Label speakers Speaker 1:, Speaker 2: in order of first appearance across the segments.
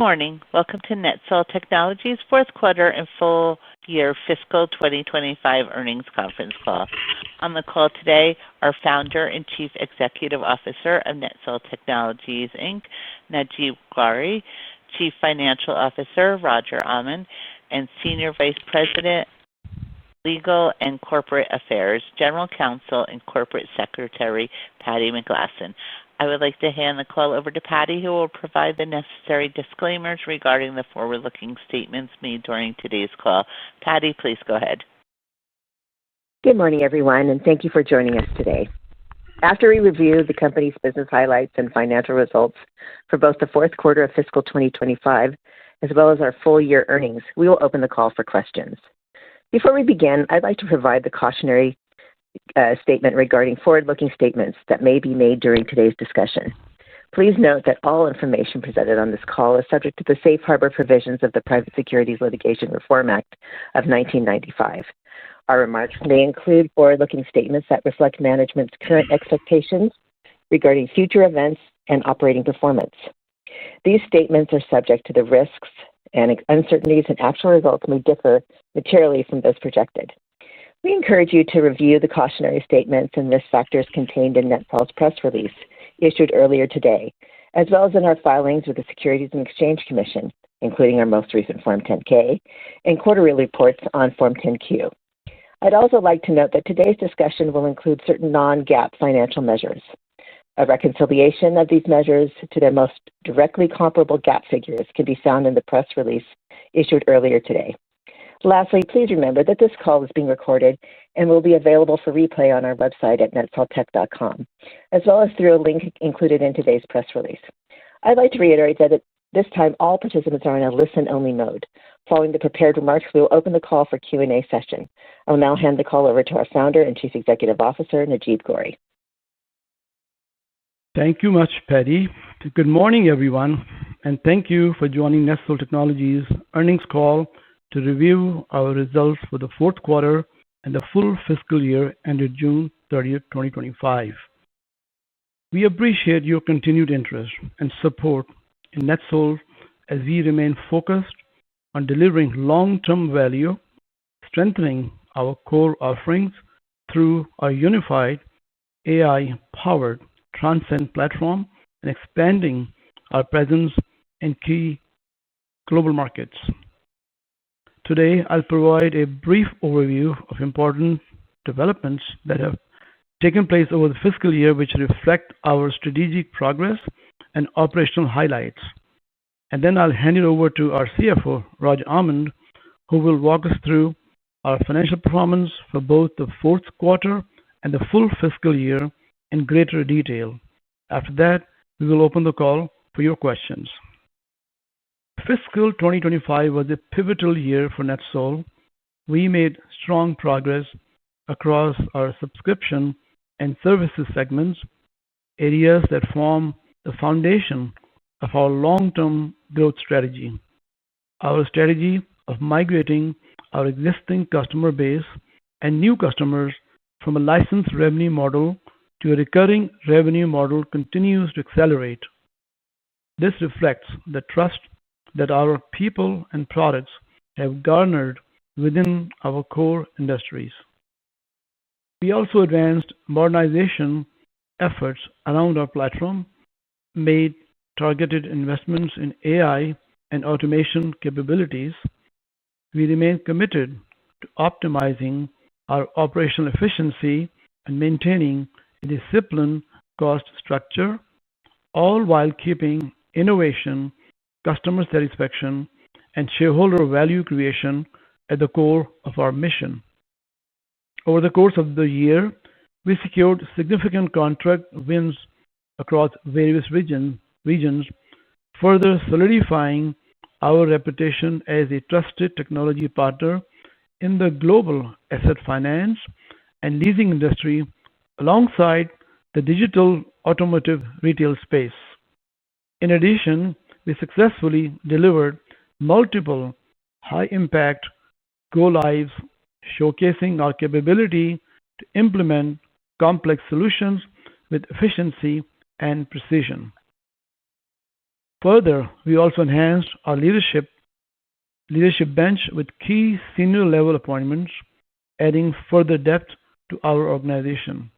Speaker 1: morning. Welcome to NetSol Technologies' fourth quarter and full year fiscal 2025 earnings conference call. On the call today are Founder and Chief Executive Officer of NetSol Technologies, Inc., Najeeb Ghauri, Chief Financial Officer, Roger Almond, and Senior Vice President, Legal and Corporate Affairs, General Counsel and Corporate Secretary, Patty McGlasson. I would like to hand the call over to Patty, who will provide the necessary disclaimers regarding the forward-looking statements made during today's call. Patty, please go ahead.
Speaker 2: Good morning, everyone, and thank you for joining us today. After we review the company's business highlights and financial results for both the fourth quarter of fiscal 2025 as well as our full year earnings, we will open the call for questions. Before we begin, I'd like to provide the cautionary statement regarding forward-looking statements that may be made during today's discussion. Please note that all information presented on this call is subject to the safe harbor provisions of the Private Securities Litigation Reform Act of 1995. Our remarks may include forward-looking statements that reflect management's current expectations regarding future events and operating performance. These statements are subject to the risks and uncertainties, and actual results may differ materially from those projected. We encourage you to review the cautionary statements and risk factors contained in NetSol's press release issued earlier today, as well as in our filings with the Securities and Exchange Commission, including our most recent Form 10-K and quarterly reports on Form 10-Q. I'd also like to note that today's discussion will include certain non-GAAP financial measures. A reconciliation of these measures to their most directly comparable GAAP figures can be found in the press release issued earlier today. Lastly, please remember that this call is being recorded and will be available for replay on our website at netsoltech.com, as well as through a link included in today's press release. I'd like to reiterate that at this time, all participants are in a listen-only mode. Following the prepared remarks, we will open the call for Q&A session. I will now hand the call over to our Founder and Chief Executive Officer, Najeeb Ghauri.
Speaker 3: Thank you much, Patty. Good morning, everyone, and thank you for joining NetSol Technologies' earnings call to review our results for the fourth quarter and the full fiscal year ended June 30th, 2025. We appreciate your continued interest and support in NetSol as we remain focused on delivering long-term value, strengthening our core offerings through our unified AI-powered Transcend platform, and expanding our presence in key global markets. Today, I'll provide a brief overview of important developments that have taken place over the fiscal year, which reflect our strategic progress and operational highlights. And then I'll hand it over to our CFO, Roger Almond, who will walk us through our financial performance for both the fourth quarter and the full fiscal year in greater detail. After that, we will open the call for your questions. Fiscal 2025 was a pivotal year for NetSol. We made strong progress across our subscription and services segments, areas that form the foundation of our long-term growth strategy. Our strategy of migrating our existing customer base and new customers from a licensed revenue model to a recurring revenue model continues to accelerate. This reflects the trust that our people and products have garnered within our core industries. We also advanced modernization efforts around our platform, made targeted investments in AI and automation capabilities. We remain committed to optimizing our operational efficiency and maintaining a disciplined cost structure, all while keeping innovation, customer satisfaction, and shareholder value creation at the core of our mission. Over the course of the year, we secured significant contract wins across various regions, further solidifying our reputation as a trusted technology partner in the global asset finance and leasing industry, alongside the digital automotive retail space. In addition, we successfully delivered multiple high-impact go-lives, showcasing our capability to implement complex solutions with efficiency and precision. Further, we also enhanced our leadership bench with key senior level appointments, adding further depth to our organization.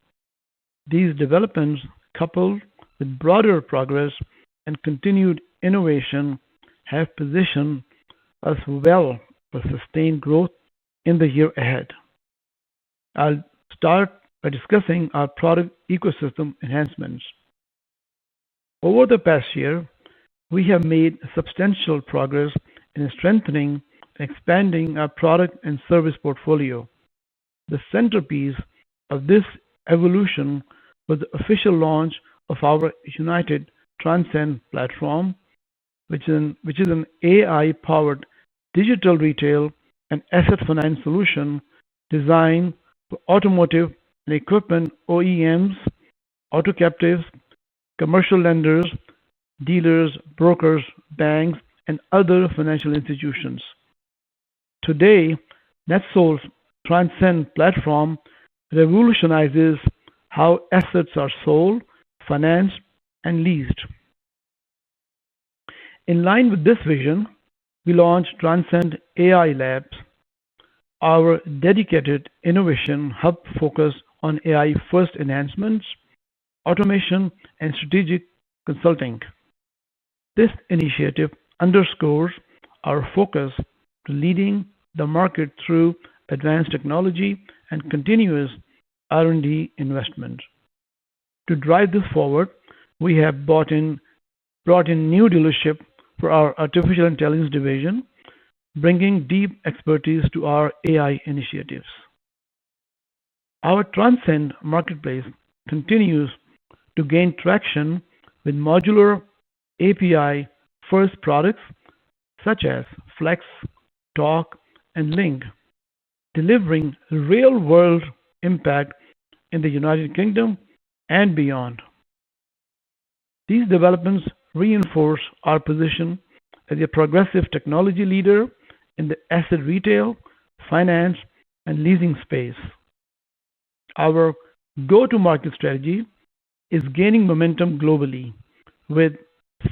Speaker 3: These developments, coupled with broader progress and continued innovation, have positioned us well for sustained growth in the year ahead. I'll start by discussing our product ecosystem enhancements. Over the past year, we have made substantial progress in strengthening and expanding our product and service portfolio. The centerpiece of this evolution was the official launch of our United Transcend platform, which is an AI-powered digital retail and asset finance solution designed for automotive and equipment OEMs, auto captives, commercial lenders, dealers, brokers, banks, and other financial institutions. Today, NetSol's Transcend platform revolutionizes how assets are sold, financed, and leased. In line with this vision, we launched Transcend AI Labs, our dedicated innovation hub focused on AI-first enhancements, automation, and strategic consulting. This initiative underscores our focus to leading the market through advanced technology and continuous R&D investment. To drive this forward, we have brought in new leadership for our artificial intelligence division, bringing deep expertise to our AI initiatives. Our Transcend marketplace continues to gain traction with modular API-first products such as Flex, Talk, and Link, delivering real-world impact in the United Kingdom and beyond. These developments reinforce our position as a progressive technology leader in the asset retail, finance, and leasing space. Our go-to-market strategy is gaining momentum globally, with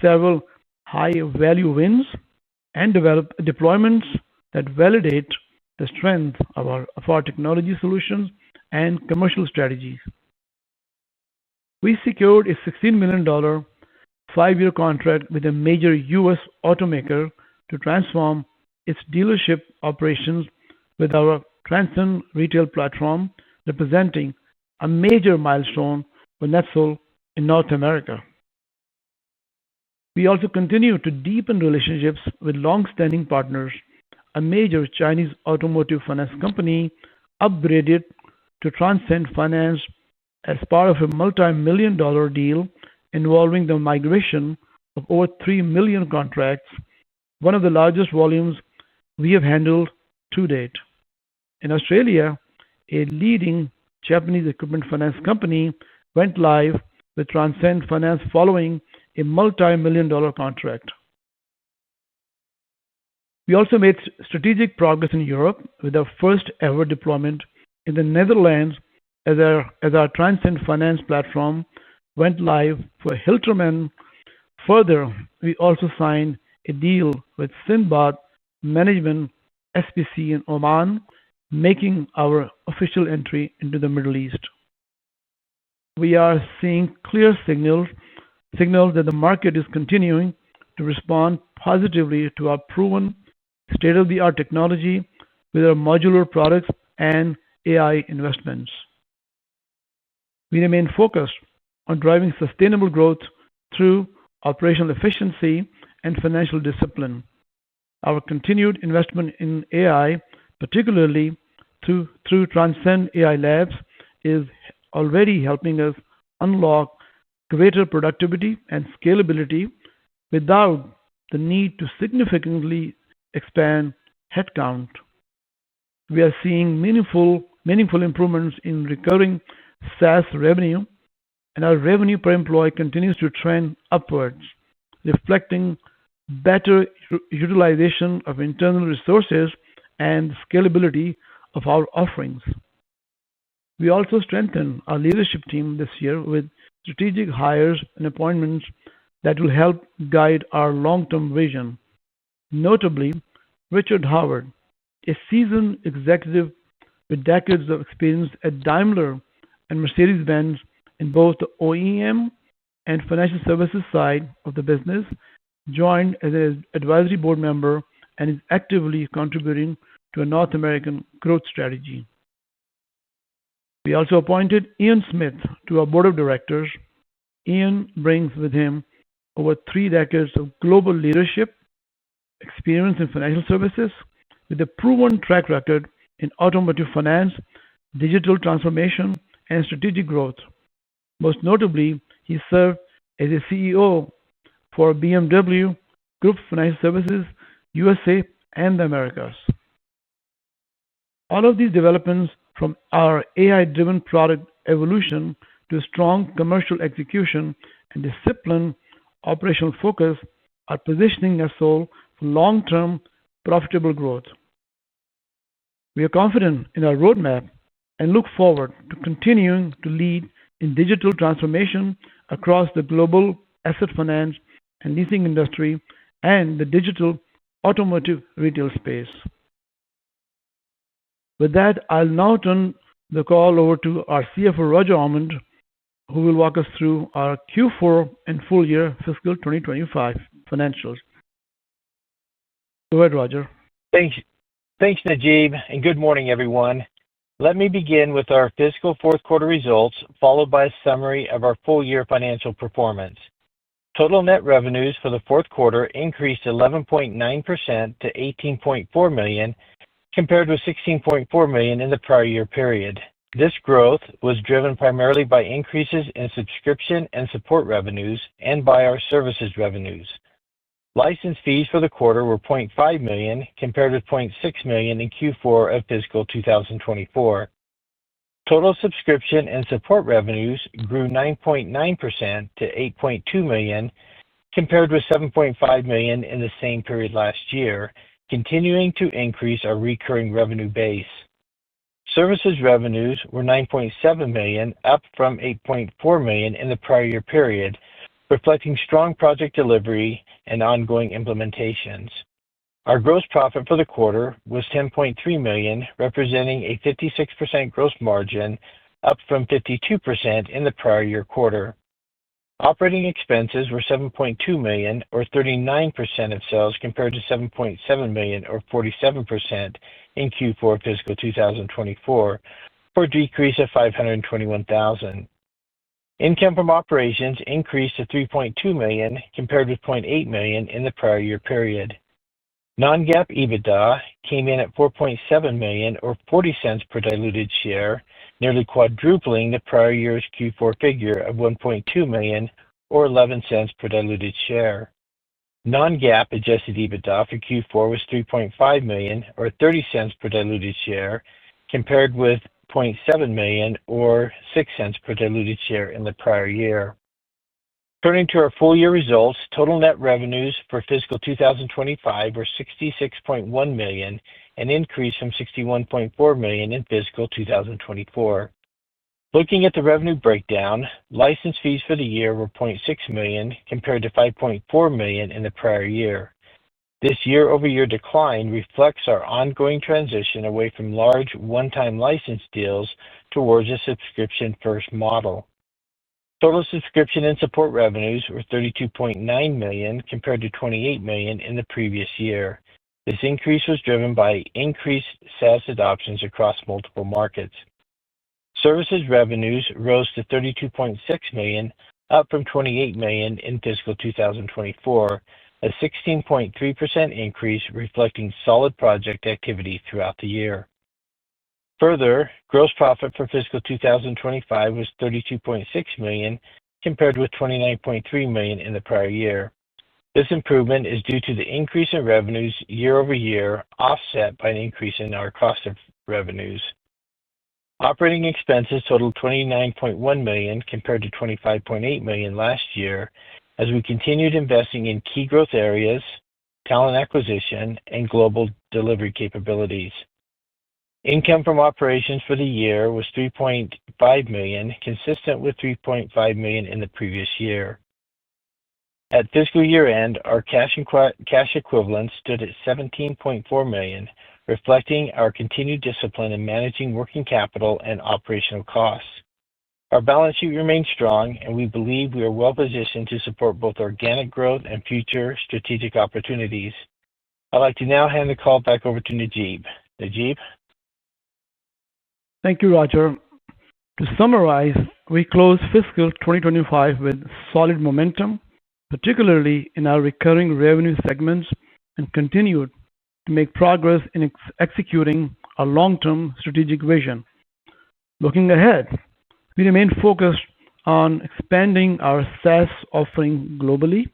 Speaker 3: several high-value wins and deployments that validate the strength of our technology solutions and commercial strategies. We secured a $16 million 5-year contract with a major U.S. automaker to transform its dealership operations with our Transcend retail platform, representing a major milestone for NetSol in North America. We also continue to deepen relationships with long-standing partners. A major Chinese automotive finance company upgraded to Transcend Finance as part of a multi-million-dollar deal involving the migration of over 3 million contracts, one of the largest volumes we have handled to date. In Australia, a leading Japanese equipment finance company went live with Transcend Finance following a multi-million-dollar contract. We also made strategic progress in Europe with our first-ever deployment in the Netherlands as our Transcend Finance platform went live for Hilterman. Further, we also signed a deal with Sinbad Management SPC in Oman, making our official entry into the Middle East. We are seeing clear signals that the market is continuing to respond positively to our proven state-of-the-art technology with our modular products and AI investments. We remain focused on driving sustainable growth through operational efficiency and financial discipline. Our continued investment in AI, particularly through Transcend AI Labs, is already helping us unlock greater productivity and scalability without the need to significantly expand headcount. We are seeing meaningful improvements in recurring SaaS revenue, and our revenue per employee continues to trend upwards, reflecting better utilization of internal resources and scalability of our offerings. We also strengthened our leadership team this year with strategic hires and appointments that will help guide our long-term vision. Notably, Richard Howard, a seasoned executive with decades of experience at Daimler and Mercedes-Benz in both the OEM and financial services side of the business, joined as an advisory board member and is actively contributing to a North American growth strategy. We also appointed Ian Smith to our board of directors. Ian brings with him over 3 decades of global leadership experience in financial services with a proven track record in automotive finance, digital transformation, and strategic growth. Most notably, he served as a CEO for BMW Group Financial Services USA and the Americas. All of these developments, from our AI-driven product evolution to strong commercial execution and disciplined operational focus, are positioning NetSol for long-term profitable growth. We are confident in our roadmap and look forward to continuing to lead in digital transformation across the global asset finance and leasing industry and the digital automotive retail space. With that, I'll now turn the call over to our CFO, Roger Almond, who will walk us through our Q4 and full year fiscal 2025 financials. Go ahead, Roger.
Speaker 4: Thanks, Najeeb, and good morning, everyone. Let me begin with our fiscal fourth quarter results, followed by a summary of our full year financial performance. Total net revenues for the fourth quarter increased 11.9% to $18.4 million, compared with $16.4 million in the prior year period. This growth was driven primarily by increases in subscription and support revenues and by our services revenues. License fees for the quarter were $0.5 million, compared with $0.6 million in Q4 of fiscal 2024. Total subscription and support revenues grew 9.9% to $8.2 million, compared with $7.5 million in the same period last year, continuing to increase our recurring revenue base. Services revenues were $9.7 million, up from $8.4 million in the prior year period, reflecting strong project delivery and ongoing implementations. Our gross profit for the quarter was $10.3 million, representing a 56% gross margin, up from 52% in the prior year quarter. Operating expenses were $7.2 million, or 39% of sales, compared to $7.7 million, or 47% in Q4 fiscal 2024, for a decrease of $521,000. Income from operations increased to $3.2 million, compared with $0.8 million in the prior year period. Non-GAAP EBITDA came in at $4.7 million, or 40 cents per diluted share, nearly quadrupling the prior year's Q4 figure of $1.2 million, or 11 cents per diluted share. Non-GAAP adjusted EBITDA for Q4 was $3.5 million, or 30 cents per diluted share, compared with $0.7 million, or 6 cents per diluted share in the prior year. Turning to our full year results, total net revenues for fiscal 2025 were $66.1 million, an increase from $61.4 million in fiscal 2024. Looking at the revenue breakdown, license fees for the year were $0.6 million, compared to $5.4 million in the prior year. This year-over-year decline reflects our ongoing transition away from large one-time license deals towards a subscription-first model. Total subscription and support revenues were $32.9 million, compared to $28 million in the previous year. This increase was driven by increased SaaS adoptions across multiple markets. Services revenues rose to $32.6 million, up from $28 million in fiscal 2024, a 16.3% increase reflecting solid project activity throughout the year. Further, gross profit for fiscal 2025 was $32.6 million, compared with $29.3 million in the prior year. This improvement is due to the increase in revenues year over year, offset by an increase in our cost of revenues. Operating expenses totaled $29.1 million, compared to $25.8 million last year, as we continued investing in key growth areas, talent acquisition, and global delivery capabilities. Income from operations for the year was $3.5 million, consistent with $3.5 million in the previous year. At fiscal year end, our cash equivalents stood at $17.4 million, reflecting our continued discipline in managing working capital and operational costs. Our balance sheet remains strong, and we believe we are well positioned to support both organic growth and future strategic opportunities. I'd like to now hand the call back over to Najeeb. Najeeb?
Speaker 3: Thank you, Roger. To summarize, we closed fiscal 2025 with solid momentum, particularly in our recurring revenue segments, and continued to make progress in executing our long-term strategic vision. Looking ahead, we remain focused on expanding our SaaS offering globally,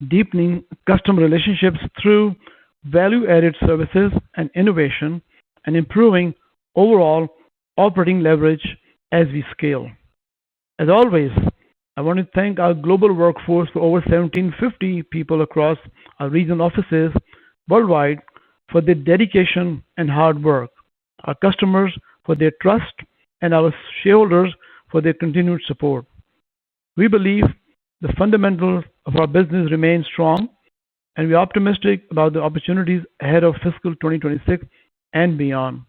Speaker 3: deepening customer relationships through value-added services and innovation, and improving overall operating leverage as we scale. As always, I want to thank our global workforce for over 1,750 people across our regional offices worldwide for their dedication and hard work, our customers for their trust, and our shareholders for their continued support. We believe the fundamentals of our business remain strong, and we are optimistic about the opportunities ahead of fiscal 2026 and beyond.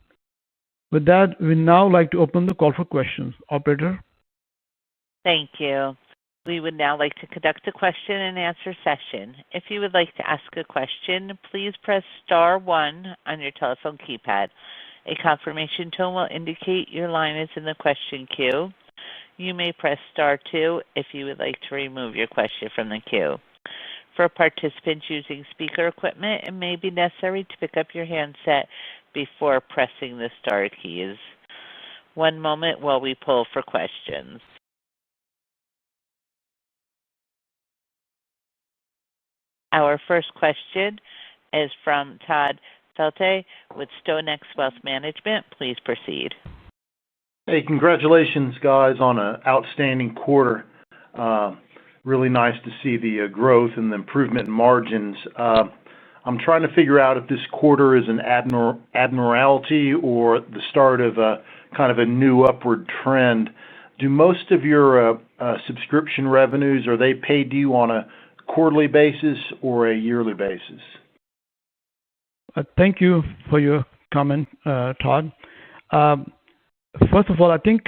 Speaker 3: With that, we now like to open the call for questions. Operator?
Speaker 1: Thank you. We would now like to conduct a question and answer session. If you would like to ask a question, please press star one on your telephone keypad. A confirmation tone will indicate your line is in the question queue. You may press star two if you would like to remove your question from the queue. For participants using speaker equipment, it may be necessary to pick up your handset before pressing the star keys. One moment while we pull for questions. Our first question is from Todd Felte with StoneX Wealth Management. Please proceed.
Speaker 5: Hey, congratulations, guys, on an outstanding quarter. Really nice to see the growth and the improvement in margins. I'm trying to figure out if this quarter is an abnormality or the start of a kind of a new upward trend. Do most of your subscription revenues, are they paid to you on a quarterly basis or a yearly basis?
Speaker 3: Thank you for your comment, Todd. First of all, I think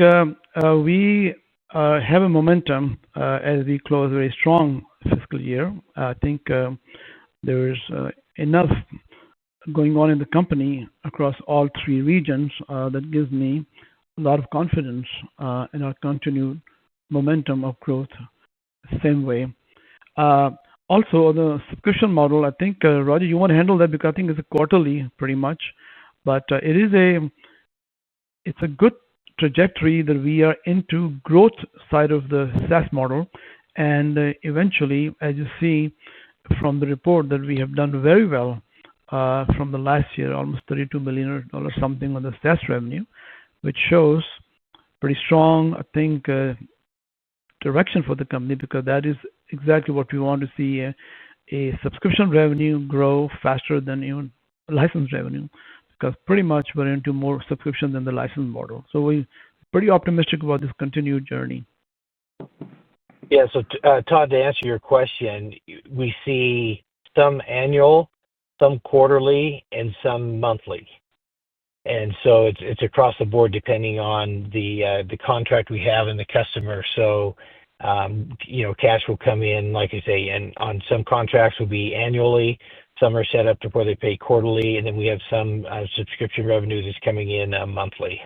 Speaker 3: we have a momentum as we close a very strong fiscal year. I think there is enough going on in the company across all three regions that gives me a lot of confidence in our continued momentum of growth same way. Also, the subscription model, I think, Roger, you want to handle that because I think it's a quarterly pretty much, but it's a good trajectory that we are into growth side of the SaaS model, and eventually, as you see from the report, that we have done very well from the last year, almost $32 million or something on the SaaS revenue, which shows pretty strong, I think, direction for the company, because that is exactly what we want to see, a subscription revenue grow faster than even license revenue, because pretty much we're into more subscription than the license model. So we're pretty optimistic about this continued journey.
Speaker 4: Yeah, so Todd, to answer your question, we see some annual, some quarterly, and some monthly. And so it's across the board depending on the contract we have and the customer. So, cash will come in, like I say, and on some contracts will be annually. Some are set up to where they pay quarterly, and then we have some subscription revenue that's coming in monthly.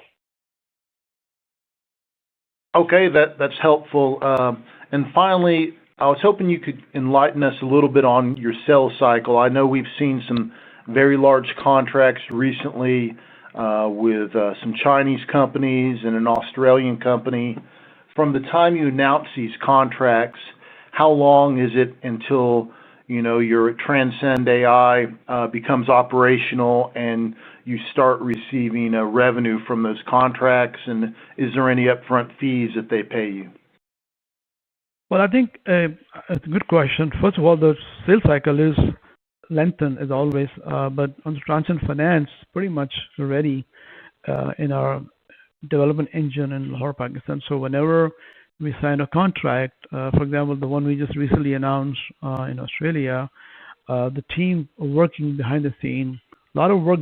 Speaker 5: Okay, that's helpful. And finally, I was hoping you could enlighten us a little bit on your sales cycle. I know we've seen some very large contracts recently with some Chinese companies and an Australian company. From the time you announce these contracts, how long is it until your Transcend AI becomes operational and you start receiving revenue from those contracts? And is there any upfront fees that they pay you?
Speaker 3: Well, I think it's a good question. First of all, the sales cycle is lengthened as always, but on the Transcend Finance, pretty much ready in our development engine in Lahore, Pakistan. So whenever we sign a contract. For example, the one we just recently announced in Australia, the team working behind the scene, a lot of work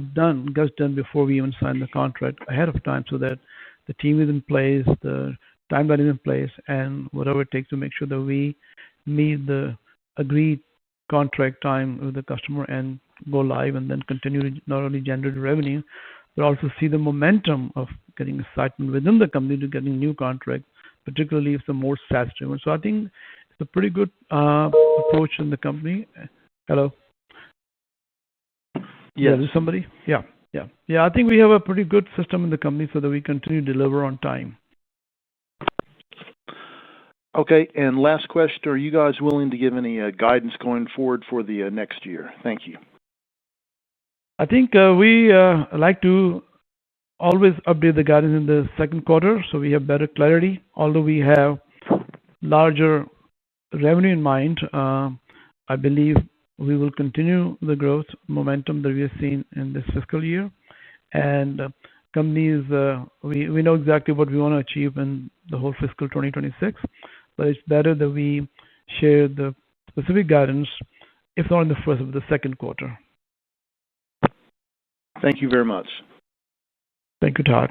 Speaker 3: gets done before we even sign the contract ahead of time so that the team is in place, the timeline is in place, and whatever it takes to make sure that we meet the agreed contract time with the customer and go live and then continue to not only generate revenue, but also see the momentum of getting excitement within the company to getting new contracts, particularly if it's a more SaaS driven. So I think it's a pretty good approach in the company. Hello?
Speaker 5: Yes.
Speaker 3: Yeah, somebody? Yeah. I think we have a pretty good system in the company so that we continue to deliver on time.
Speaker 5: Okay, and last question, are you guys willing to give any guidance going forward for the next year? Thank you.
Speaker 3: I think we like to always update the guidance in the second quarter so we have better clarity. Although we have larger revenue in mind, I believe we will continue the growth momentum that we have seen in this fiscal year. And companies, we know exactly what we want to achieve in the whole fiscal 2026, but it's better that we share the specific guidance, if not in the first of the second quarter.
Speaker 5: Thank you very much.
Speaker 3: Thank you, Todd.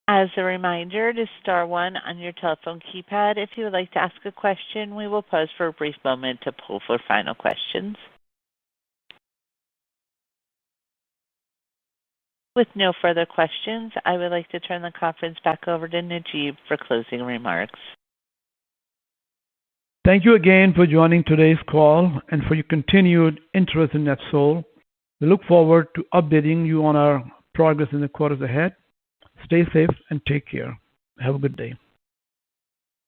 Speaker 1: As a reminder, it is star one on your telephone keypad. If you would like to ask a question, we will pause for a brief moment to pull for final questions. With no further questions, I would like to turn the conference back over to Najeeb for closing remarks.
Speaker 3: Thank you again for joining today's call and for your continued interest in NetSol. We look forward to updating you on our progress in the quarters ahead. Stay safe and take care. Have a good day.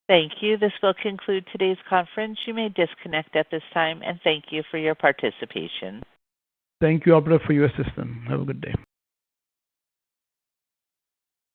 Speaker 1: Thank you. This will conclude today's conference. You may disconnect at this time, and thank you for your participation.
Speaker 3: Thank you, operator, for your assistance. Have a good day.